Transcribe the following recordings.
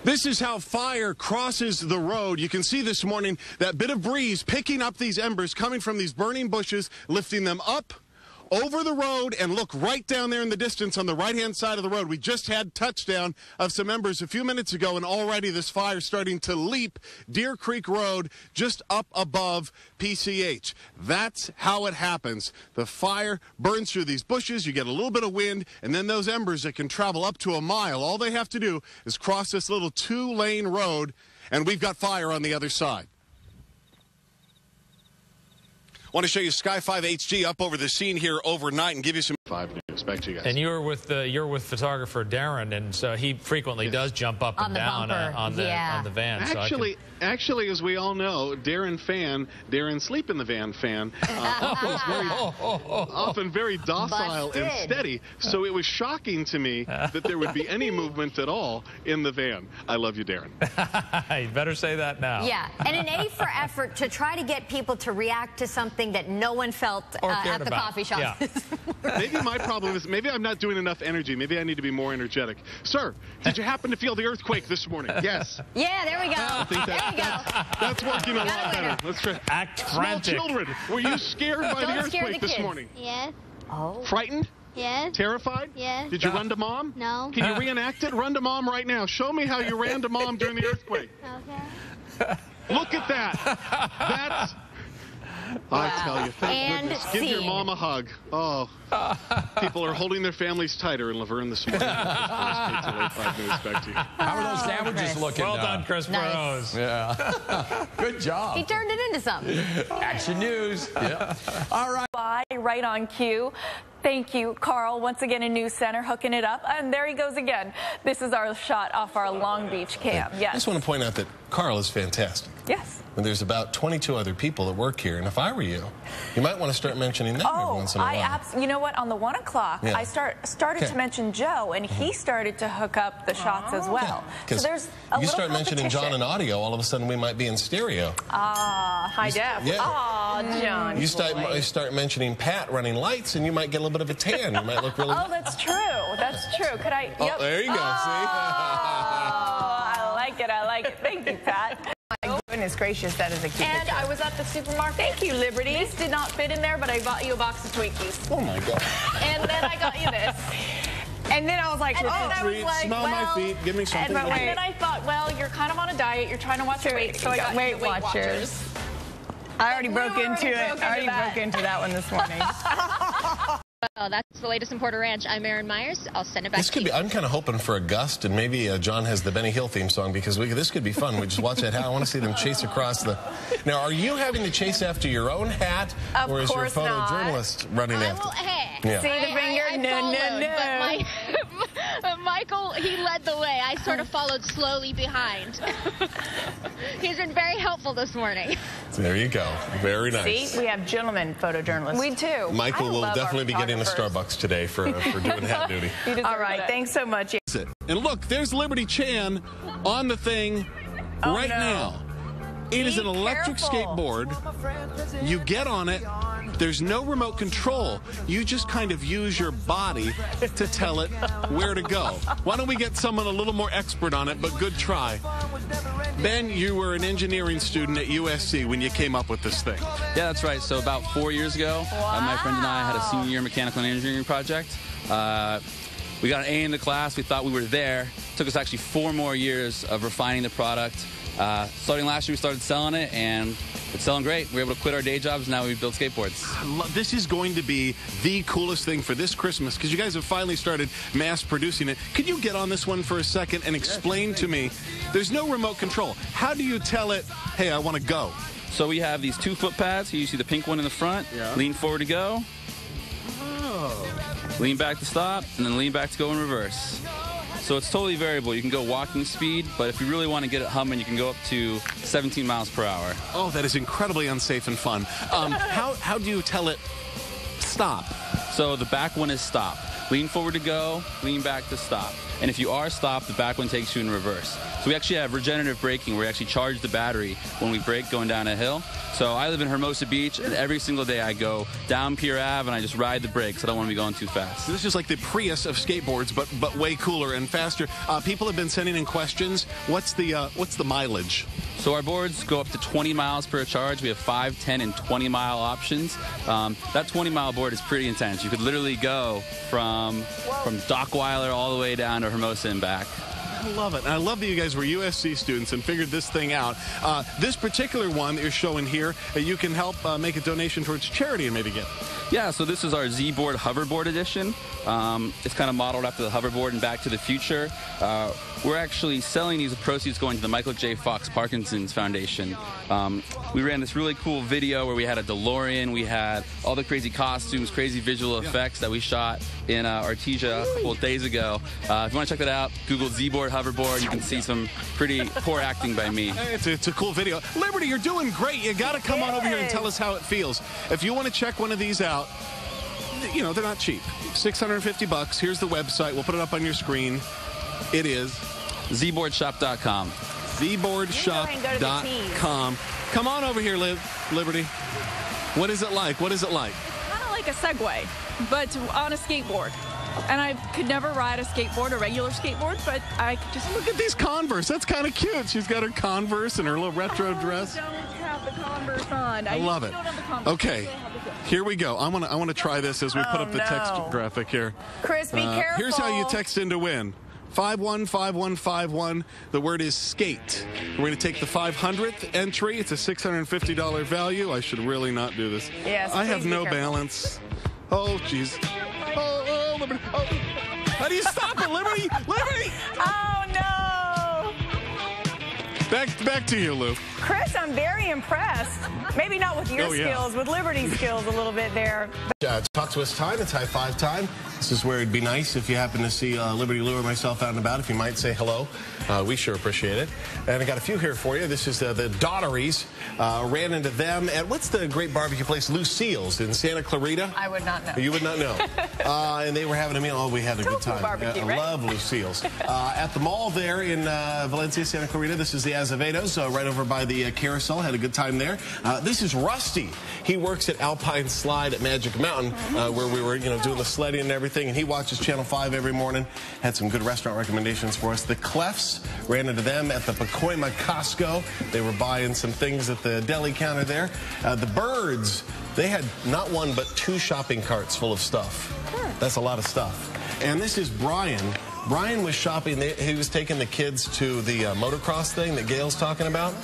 This is how fire crosses the road. You can see this morning that bit of breeze picking up these embers coming from these burning bushes, lifting them up over the road, and look right down there in the distance on the right-hand side of the road. We just had touchdown of some embers a few minutes ago, and already this fire starting to leap Deer Creek Road just up above PCH. That's how it happens. The fire burns through these bushes, you get a little bit of wind, and then those embers that can travel up to a mile, all they have to do is cross this little two-lane road, and we've got fire on the other side. Want to show you Sky 5 HG up over the scene here overnight and give you some 5 news. Back to you guys. And you're with photographer Darren, and so he frequently does jump up and down on the van. Actually, as we all know, Darren Sleep in the Van fan, often very docile and steady. So it was shocking to me that there would be any movement at all in the van. I love you, Darren. You better say that now. Yeah, and an A for effort to try to get people to react to something that no one felt at the coffee shop. Yeah. Maybe my problem is maybe I'm not doing enough energy. Maybe I need to be more energetic. Sir, did you happen to feel the earthquake this morning? Yes. Yeah, there we go. I think that's working a lot better. Let's try. Act frantic. Small children, were you scared by the earthquake this morning? Yes. Oh. Frightened? Yes. Terrified? Yes. Did you run to mom? No. Can you reenact it? Run to mom right now. Show me how you ran to mom during the earthquake. Okay. Look at that. That's... I tell you, thank goodness. Give your mom a hug. Oh, people are holding their families tighter in Laverne this morning. Back to you. How are those sandwiches looking? Well done, Chris Burrows. Yeah. Good job. He turned it into something. Action news. Yeah. All right. Right on cue. Thank you, Carl. Once again in News Center, hooking it up. And there he goes again. This is our shot off our Long Beach cam. Yes. I just want to point out that Carl is fantastic. Yes. And there's about 22 other people that work here, and if I were you, you might want to start mentioning them every once in a while. You know what? On the 1 o'clock, I started to mention Joe, and he started to hook up the shots as well. So there's a you little start mentioning John in audio, all of a sudden we might be in stereo. High def. Yeah. Aw, John. You start mentioning Pat running lights, and you might get a little bit of a tan. You might look really. Oh, that's true. That's true. Could I? Oh, there you go. See? I like it. I like it. Thank you, Pat. My goodness gracious, that is a cute And picture. I was at the supermarket. Thank you, Liberty. This did not fit in there, but I bought you a box of Twinkies. Oh, my God. And then I got you this. And then I was like, smell my feet, give me something. And then I thought, well, you're kind of on a diet. You're trying to watch your weight, so I got Weight Watchers. I already broke into it. I already broke into that one this morning. Well, that's the latest in Porter Ranch. I'm Erin Myers. I'll send it back to you. I'm kind of hoping for a gust, and maybe John has the Benny Hill theme song, because this could be fun. We just watch that hat. I want to see them chase across the... Now, are you having to chase after your own hat, or is your photojournalist running after? Hey, see the finger? No. But Michael, he led the way. I sort of followed slowly behind. He's been very helpful this morning. There you go. Very nice. See, we have gentlemen photojournalists. We do. Michael will definitely be getting a Starbucks today for doing hat duty. All right, thanks so much. And look, there's Liberty Chan on the thing now. It is an electric skateboard. You get on it. There's no remote control. You just kind of use your body to tell it where to go. Why don't we get someone a little more expert on it, but good try. Ben, you were an engineering student at USC when you came up with this thing. Yeah, that's right. So about 4 years ago, my friend and I had a senior year mechanical and engineering project. We got an A in the class. We thought we were there. It took us actually 4 more years of refining the product. Starting last year, we started selling it, and it's selling great. We were able to quit our day jobs, and now we build skateboards. This is going to be the coolest thing for this Christmas, because you guys have finally started mass producing it. Could you get on this one for a second and explain to me, there's no remote control. How do you tell it, hey, I want to go? So we have these 2 foot pads. Here you see the pink one in the front. Lean forward to go. Lean back to stop, and then lean back to go in reverse. So it's totally variable. You can go walking speed, but if you really want to get it humming, you can go up to 17 miles per hour. Oh, that is incredibly unsafe and fun. How do you tell it stop? So the back one is stop. lean forward to go, lean back to stop. And if you are stopped, the back one takes you in reverse. So we actually have regenerative braking where we actually charge the battery when we brake going down a hill. So I live in Hermosa Beach, and every single day I go down Pier Ave and I just ride the brakes. I don't want to be going too fast. This is like the Prius of skateboards, but way cooler and faster. People have been sending in questions. What's the mileage? So our boards go up to 20 miles per charge. We have 5, 10, and 20-mile options. That 20-mile board is pretty intense. You could literally go from Dockweiler all the way down to Hermosa and back. I love it. And I love that you guys were USC students and figured this thing out. This particular one that you're showing here, you can help make a donation towards charity and maybe get. Yeah, so this is our Z-Board Hoverboard Edition. It's kind of modeled after the hoverboard in Back to the Future. We're actually selling these with proceeds going to the Michael J. Fox Parkinson's Foundation. We ran this really cool video where we had a DeLorean, we had all the crazy costumes, crazy visual effects that we shot in Artesia a couple of days ago. If you want to check that out, Google Z-Board Hoverboard. You can see some pretty poor acting by me. It's a cool video. Liberty, you're doing great. You got to come on over here and tell us how it feels. If you want to check one of these out, you know, they're not cheap. $650. Here's the website. We'll put it up on your screen. It is zboardshop.com. zboardshop.com. Come on over here, Liberty. What is it like? What is it like? Kind of like a Segway, but on a skateboard. And I could never ride a skateboard, a regular skateboard, but I could just... Look at these Converse. That's kind of cute. She's got her Converse and her little retro dress. I don't have the Converse on. I love it. Okay, here we go. I want to try this as we put up the text graphic here. Chris, be careful. Here's how you text in to win. 515151. The word is skate. We're going to take the 500th entry. It's a $650 value. I should really not do this. Yes, I have no careful. balance. Oh, jeez. Oh, Liberty. Oh. How do you stop it, Liberty? Liberty! Oh, no. Back to you, Lou. Chris, I'm very impressed. Maybe not with your skills, with Liberty's skills a little bit there. Talk to us time. It's high five time. This is where it'd be nice if you happen to see Liberty Lou or myself out and about. If you might say hello, we sure appreciate it. And I got a few here for you. This is the Daughteries. Ran into them at, what's the great barbecue place? Lucille's in Santa Clarita. I would not know. You would not know. And they were having a meal. Oh, we had a good time. Barbecue, I right? love Lucille's. At the mall there in Valencia, Santa Clarita, this is the Azevedos, right over by the carousel. Had a good time there. This is Rusty. He works at Alpine Slide at Magic Mountain, where we were, doing the sledding and everything. And he watches Channel 5 every morning. Had some good restaurant recommendations for us. The Clefs, ran into them at the Pacoima Costco. They were buying some things at the deli counter there. The Birds, they had not one but 2 shopping carts full of stuff. That's a lot of stuff. And this is Brian. Brian was shopping. He was taking the kids to the motocross thing that Gail's talking about.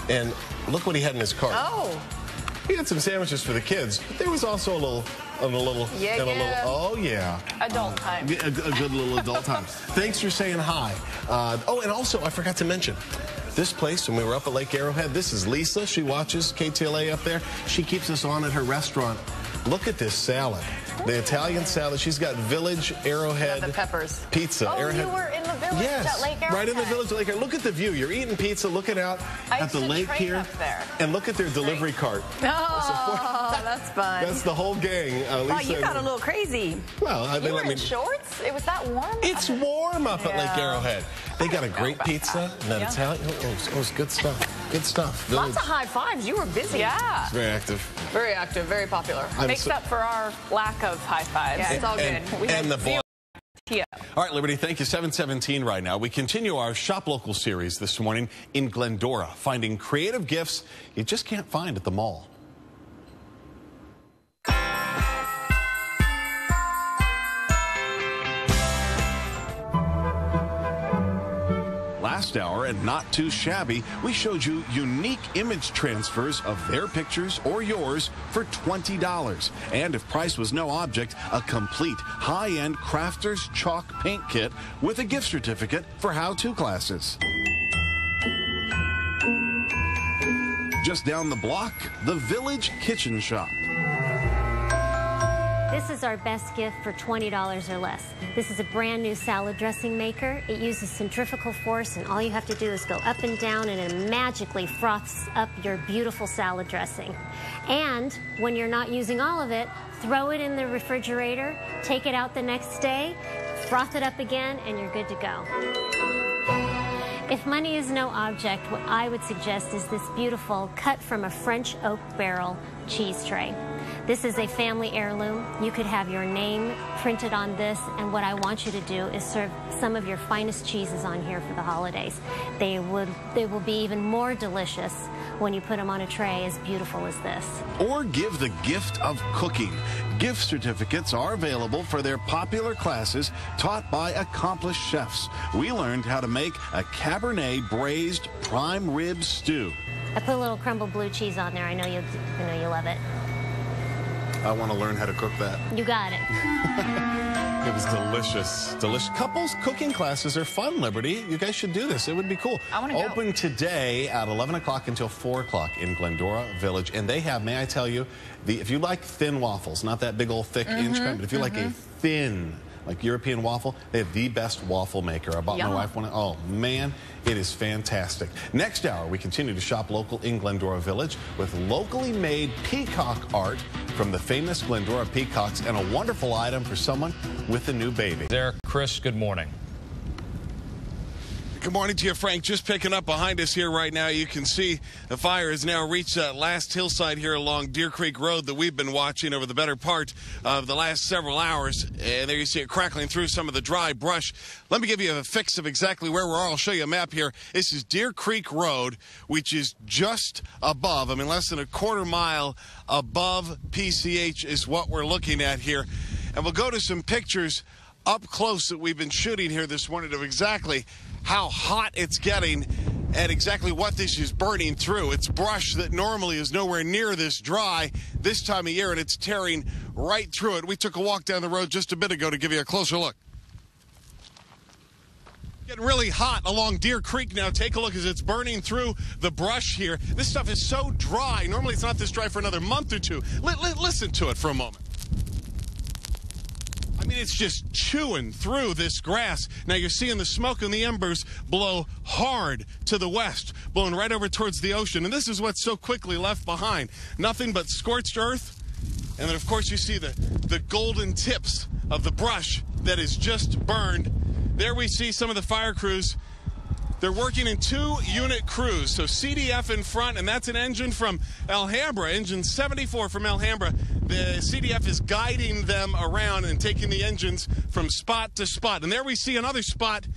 And look what he had in his cart. Oh. He had some sandwiches for the kids, but there was also a little oh yeah, adult time. A good little adult time. Thanks for saying hi. Oh, and also I forgot to mention this place when we were up at Lake Arrowhead. This is Lisa. She watches KTLA up there. She keeps us on at her restaurant. Look at this salad. The Italian salad. She's got Village Arrowhead the peppers. Pizza. Oh, Arrowhead. You were in the village at Lake Arrowhead. Right in the village at Lake Arrowhead. Look at the view. You're eating pizza, looking out at the lake here. Up there. And look at their delivery cart. Oh, that's fun. That's the whole gang. Lisa, wow, you got a little crazy. Well, you were in shorts? It was that warm? It's warm up at Lake Arrowhead. They got a great pizza and that Italian. It was good stuff. Good stuff. Lots of high fives. You were busy. Yeah. It's very active. Very active. Very popular. Makes up for our lack of high fives. Yeah, it's all good. And the blood. Yeah. All right, Liberty, thank you. 7:17 right now. We continue our Shop Local series this morning in Glendora, finding creative gifts you just can't find at the mall. Last hour, and not too shabby, we showed you unique image transfers of their pictures or yours for $20. And if price was no object, a complete high-end crafter's chalk paint kit with a gift certificate for how-to classes. Just down the block, the Village Kitchen Shop. This is our best gift for $20 or less. This is a brand new salad dressing maker. It uses centrifugal force, and all you have to do is go up and down, and it magically froths up your beautiful salad dressing. And when you're not using all of it, throw it in the refrigerator, take it out the next day, froth it up again, and you're good to go. If money is no object, what I would suggest is this beautiful cut from a French oak barrel cheese tray. This is a family heirloom. You could have your name printed on this, and what I want you to do is serve some of your finest cheeses on here for the holidays. They will be even more delicious when you put them on a tray as beautiful as this. Or give the gift of cooking. Gift certificates are available for their popular classes taught by accomplished chefs. We learned how to make a Cabernet braised prime rib stew. I put a little crumbled blue cheese on there. I know you love it. I want to learn how to cook that. You got it. It was delicious. Delicious. Couples cooking classes are fun, Liberty. You guys should do this. It would be cool. I want to go. Open today at 11 o'clock until 4 o'clock in Glendora Village. And they have, may I tell you, if you like thin waffles, not that big old thick inch creme, but if you like a thin, like European waffle, they have the best waffle maker. I bought my wife one. Oh, man, it is fantastic. Next hour, we continue to shop local in Glendora Village with locally made peacock art from the famous Glendora peacocks and a wonderful item for someone with a new baby. There, Chris, good morning. Good morning to you, Frank. Just picking up behind us here right now. You can see the fire has now reached that last hillside here along Deer Creek Road that we've been watching over the better part of the last several hours. And there you see it crackling through some of the dry brush. Let me give you a fix of exactly where we are. I'll show you a map here. This is Deer Creek Road, which is just above, less than a quarter mile above PCH is what we're looking at here. And we'll go to some pictures up close that we've been shooting here this morning of exactly how hot it's getting and exactly what this is burning through. It's brush that normally is nowhere near this dry this time of year, and it's tearing right through it. We took a walk down the road just a bit ago to give you a closer look. Getting really hot along Deer Creek now. Take a look as it's burning through the brush here. This stuff is so dry. Normally it's not this dry for another month or two. Listen to it for a moment. It's just chewing through this grass. Now you're seeing the smoke and the embers blow hard to the west, blowing right over towards the ocean. And this is what's so quickly left behind. Nothing but scorched earth. And then, of course, you see the golden tips of the brush that is just burned. There we see some of the fire crews. They're working in 2-unit crews. So CDF in front, and that's an engine from Alhambra, engine 74 from Alhambra. The CDF is guiding them around and taking the engines from spot to spot. And there we see another spot,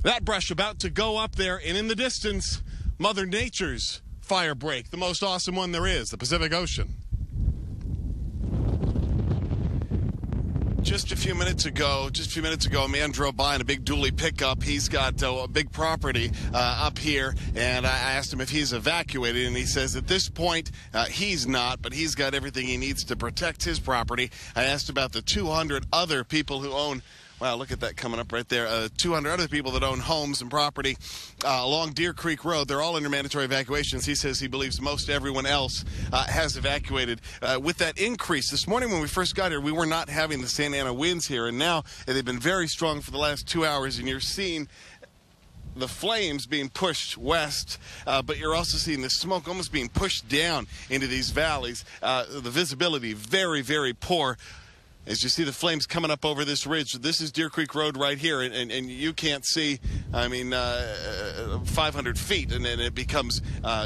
that brush about to go up there. And in the distance, Mother Nature's fire break, the most awesome one there is, the Pacific Ocean. Just a few minutes ago, a man drove by in a big dually pickup. He's got a big property up here, and I asked him if he's evacuated, and he says at this point he's not, but he's got everything he needs to protect his property. I asked about the 200 other people who own, wow, look at that coming up right there, 200 other people that own homes and property along Deer Creek Road. They're all under mandatory evacuations. He says he believes most everyone else has evacuated. With that increase, this morning when we first got here, we were not having the Santa Ana winds here, and now they've been very strong for the last 2 hours, and you're seeing the flames being pushed west, but you're also seeing the smoke almost being pushed down into these valleys. The visibility very, very poor. As you see the flames coming up over this ridge. This is Deer Creek Road right here, and you can't see, 500 feet, and then it becomes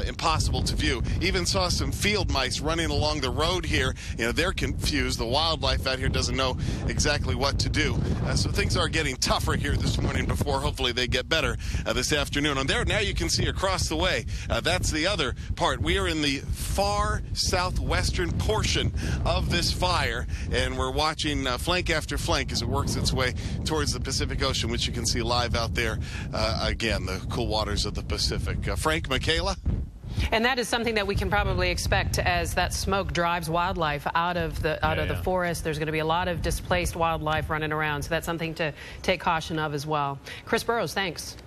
impossible to view. Even saw some field mice running along the road here. They're confused. The wildlife out here doesn't know exactly what to do. So things are getting tougher here this morning before hopefully they get better this afternoon. And there now you can see across the way, that's the other part. We are in the far southwestern portion of this fire, and we're watching flank after flank as it works its way towards the Pacific Ocean, which you can see live out there again, the cool waters of the Pacific. Frank, Michaela? And that is something that we can probably expect as that smoke drives wildlife out of the forest. There's going to be a lot of displaced wildlife running around, so that's something to take caution of as well. Chris Burrows, thanks.